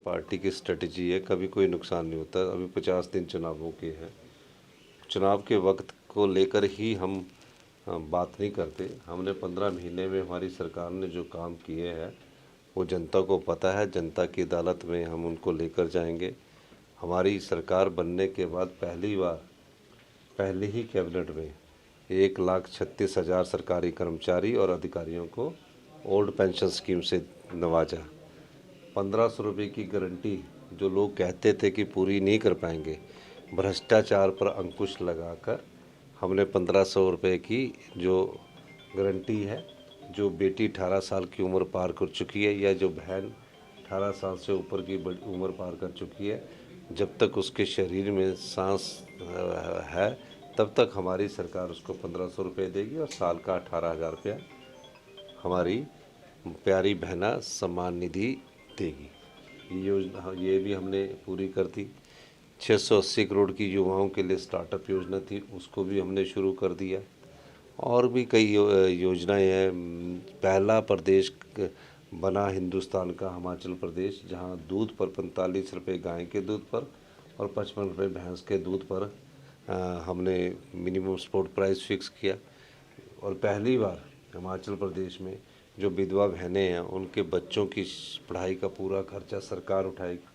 Party की strategy है, कभी कोई नुकसान नहीं होता। अभी 50 दिन चुनावों के हैं। चुनाव के वक्त को लेकर ही हम बात नहीं करते। हमने 15 महीने में हमारी सरकार ने जो काम किए हैं वो जनता को पता है। जनता की अदालत में हम उनको लेकर जाएंगे। हमारी सरकार बनने के बाद पहली बार पहले ही कैबिनेट में 1,36,000 सरकारी कर्मचारी और अधिकारियों को ओल्ड पेंशन स्कीम से नवाजा। 1500 रुपये की गारंटी जो लोग कहते थे कि पूरी नहीं कर पाएंगे, भ्रष्टाचार पर अंकुश लगाकर हमने 1500 रुपये की जो गारंटी है, जो बेटी 18 साल की उम्र पार कर चुकी है या जो बहन 18 साल से ऊपर की उम्र पार कर चुकी है, जब तक उसके शरीर में सांस है तब तक हमारी सरकार उसको 1500 रुपये देगी और साल का 18,000 रुपया हमारी प्यारी बहना सम्मान निधि देगी। ये योजना ये भी हमने पूरी कर दी। 680 करोड़ की युवाओं के लिए स्टार्टअप योजना थी, उसको भी हमने शुरू कर दिया। और भी कई योजनाएं हैं। पहला प्रदेश बना हिंदुस्तान का हिमाचल प्रदेश, जहां दूध पर 45 रुपये गाय के दूध पर और 55 रुपये भैंस के दूध पर हमने मिनिमम सपोर्ट प्राइस फिक्स किया। और पहली बार हिमाचल प्रदेश में जो विधवा बहनें हैं उनके बच्चों की पढ़ाई का पूरा खर्चा सरकार उठाएगी।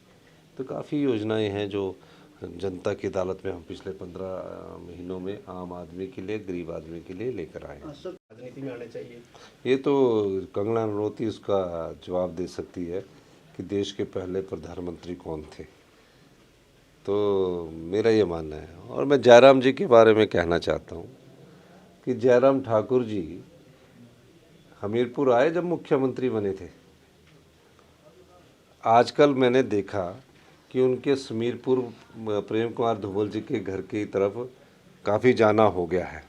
तो काफ़ी योजनाएं हैं जो जनता की अदालत में हम पिछले 15 महीनों में आम आदमी के लिए, गरीब आदमी के लिए लेकर आए हैं। राजनीति में आना चाहिए। ये तो कंगना रनौत उसका जवाब दे सकती है कि देश के पहले प्रधानमंत्री कौन थे। तो मेरा ये मानना है। और मैं जयराम जी के बारे में कहना चाहता हूँ कि जयराम ठाकुर जी हमीरपुर आए जब मुख्यमंत्री बने थे। आजकल मैंने देखा कि उनके समीरपुर प्रेम कुमार धूमल जी के घर की तरफ काफ़ी जाना हो गया है।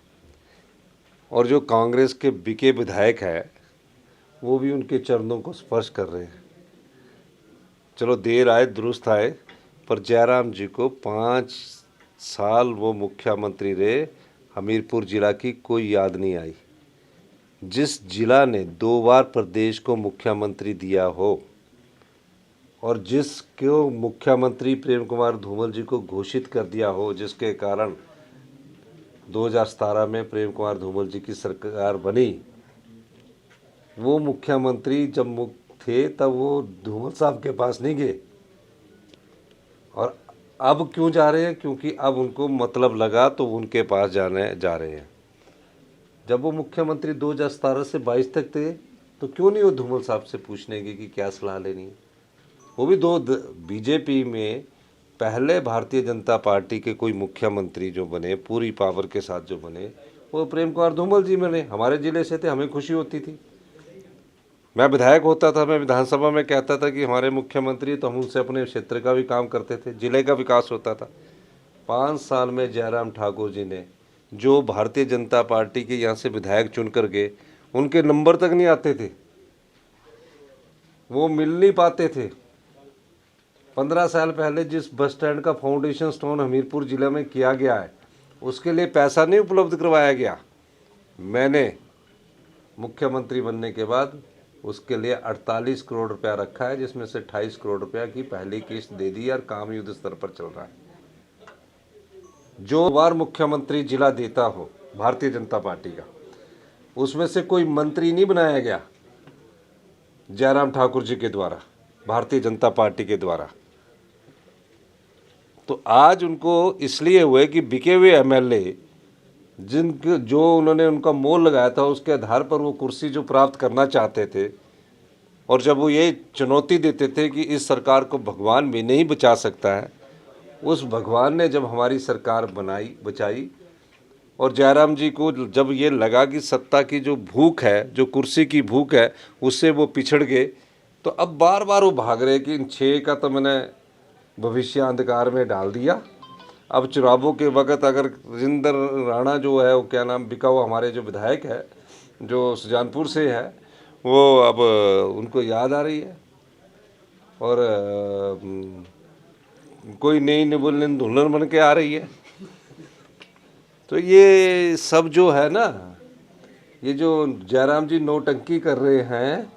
और जो कांग्रेस के बिके विधायक है वो भी उनके चरणों को स्पर्श कर रहे हैं। चलो देर आए दुरुस्त आए, पर जयराम जी को 5 साल वो मुख्यमंत्री रहे, हमीरपुर जिला की कोई याद नहीं आई। जिस जिला ने 2 बार प्रदेश को मुख्यमंत्री दिया हो और जिसको मुख्यमंत्री प्रेम कुमार धूमल जी को घोषित कर दिया हो, जिसके कारण 2017 में प्रेम कुमार धूमल जी की सरकार बनी, वो मुख्यमंत्री जब थे तब वो धूमल साहब के पास नहीं गए। और अब क्यों जा रहे हैं? क्योंकि अब उनको मतलब लगा तो उनके पास जा रहे हैं। जब वो मुख्यमंत्री 2017 से 22 तक थे तो क्यों नहीं वो धूमल साहब से पूछने की कि क्या सलाह लेनी है। वो भी बीजेपी में पहले भारतीय जनता पार्टी के कोई मुख्यमंत्री जो बने पूरी पावर के साथ जो बने वो प्रेम कुमार धूमल जी बने। हमारे ज़िले से थे, हमें खुशी होती थी। मैं विधायक होता था, मैं विधानसभा में कहता था कि हमारे मुख्यमंत्री, तो हम उनसे अपने क्षेत्र का भी काम करते थे, ज़िले का विकास होता था। 5 साल में जयराम ठाकुर जी ने जो भारतीय जनता पार्टी के यहाँ से विधायक चुन कर गए, उनके नंबर तक नहीं आते थे, वो मिल नहीं पाते थे। 15 साल पहले जिस बस स्टैंड का फाउंडेशन स्टोन हमीरपुर ज़िले में किया गया है उसके लिए पैसा नहीं उपलब्ध करवाया गया। मैंने मुख्यमंत्री बनने के बाद उसके लिए 48 करोड़ रुपया रखा है, जिसमें से 28 करोड़ रुपया की पहली किस्त दे दी और काम युद्ध स्तर पर चल रहा है। जो बार मुख्यमंत्री जिला देता हो भारतीय जनता पार्टी का, उसमें से कोई मंत्री नहीं बनाया गया जयराम ठाकुर जी के द्वारा, भारतीय जनता पार्टी के द्वारा। तो आज उनको इसलिए हुए कि बिके हुए एमएलए जिनके जो उन्होंने उनका मोल लगाया था उसके आधार पर वो कुर्सी जो प्राप्त करना चाहते थे, और जब वो ये चुनौती देते थे कि इस सरकार को भगवान भी नहीं बचा सकता है, उस भगवान ने जब हमारी सरकार बचाई और जयराम जी को जब ये लगा कि सत्ता की जो भूख है, जो कुर्सी की भूख है, उससे वो पिछड़ गए, तो अब बार बार वो भाग रहे कि इन 6 का तो मैंने भविष्य अंधकार में डाल दिया। अब चुनावों के वक्त अगर राजेंद्र राणा जो है, वो क्या नाम, बिका हुआ हमारे जो विधायक है जो सुजानपुर से है, वो अब उनको याद आ रही है और कोई नई निबुल्लिन दुल्हन बन के आ रही है। तो ये सब जो है ना, ये जो जयराम जी नौटंकी कर रहे हैं,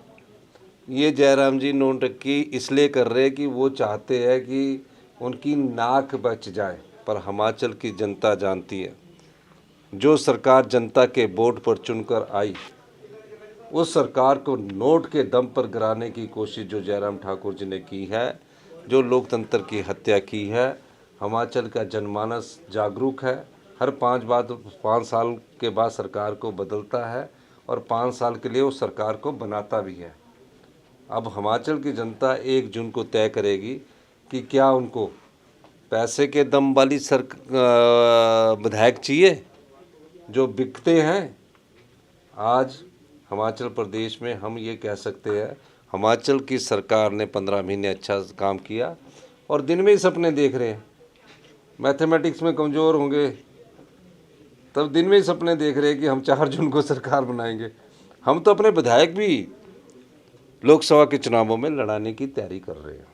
ये जयराम जी नोटंकी इसलिए कर रहे हैं कि वो चाहते हैं कि उनकी नाक बच जाए, पर हिमाचल की जनता जानती है, जो सरकार जनता के वोट पर चुनकर आई, उस सरकार को नोट के दम पर गिराने की कोशिश जो जयराम ठाकुर जी ने की है, जो लोकतंत्र की हत्या की है। हिमाचल का जनमानस जागरूक है, हर 5 साल के बाद सरकार को बदलता है और 5 साल के लिए उस सरकार को बनाता भी है। अब हिमाचल की जनता 1 जून को तय करेगी कि क्या उनको पैसे के दम वाली विधायक चाहिए जो बिकते हैं। आज हिमाचल प्रदेश में हम ये कह सकते हैं, हिमाचल की सरकार ने 15 महीने अच्छा काम किया और दिन में ही सपने देख रहे हैं। मैथमेटिक्स में कमज़ोर होंगे तब दिन में ही सपने देख रहे हैं कि हम 4 जून को सरकार बनाएंगे। हम तो अपने विधायक भी लोकसभा के चुनावों में लड़ाने की तैयारी कर रहे हैं।